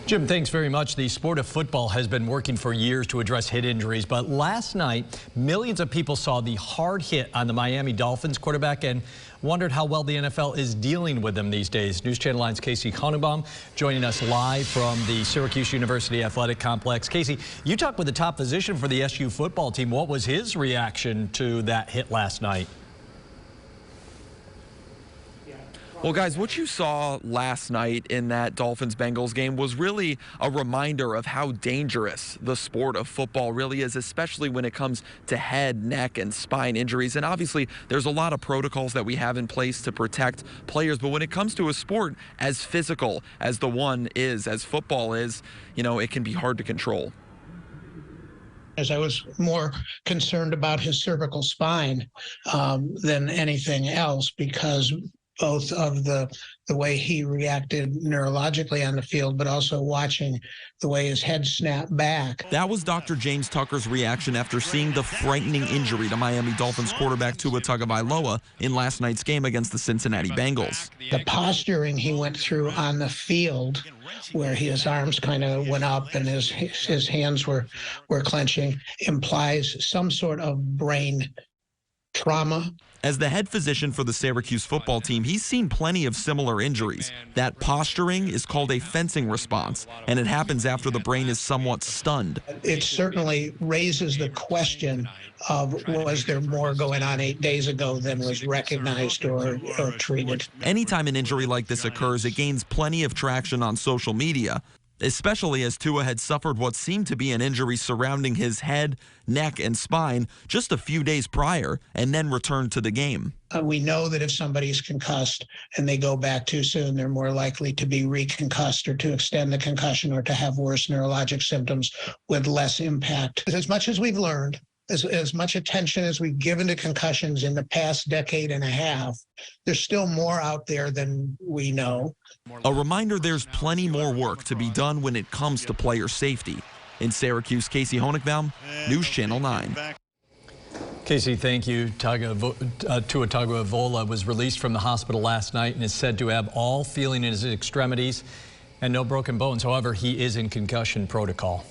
Jim, thanks very much. The sport of football has been working for years to address hit injuries, but last night, millions of people saw the hard hit on the Miami Dolphins quarterback and wondered how well the NFL is dealing with them these days. News Channel 9's Casey Honigbaum joining us live from the Syracuse University Athletic Complex. Casey, you talked with the top physician for the SU football team. What was his reaction to that hit last night? Well, guys, what you saw last night in that Dolphins-Bengals game was really a reminder of how dangerous the sport of football really is, especially when it comes to head, neck, and spine injuries. And obviously, there's a lot of protocols that we have in place to protect players. But when it comes to a sport as physical as the one is, as football is, you know, it can be hard to control. As I was more concerned about his cervical spine than anything else, because both of the way he reacted neurologically on the field, but also watching the way his head snapped back. That was Dr. James Tucker's reaction after seeing the frightening injury to Miami Dolphins quarterback Tua Tagovailoa in last night's game against the Cincinnati Bengals. The posturing he went through on the field, where his arms kind of went up and his hands were clenching, implies some sort of brain trauma. As the head physician for the Syracuse football team, he's seen plenty of similar injuries. That posturing is called a fencing response, and it happens after the brain is somewhat stunned. It certainly raises the question of, was there more going on 8 days ago than was recognized or treated? Anytime an injury like this occurs, it gains plenty of traction on social media, especially as Tua had suffered what seemed to be an injury surrounding his head, neck, and spine just a few days prior, and then returned to the game. We know that if somebody's concussed and they go back too soon, they're more likely to be reconcussed or to extend the concussion or to have worse neurologic symptoms with less impact. As much as we've learned, as much attention as we've given to concussions in the past decade and a half, there's still more out there than we know. A reminder there's plenty more work to be done when it comes to player safety. In Syracuse, Casey Honigbaum, News Channel 9. Casey, thank you. Tua Tagovailoa was released from the hospital last night and is said to have all feeling in his extremities and no broken bones. However, he is in concussion protocol.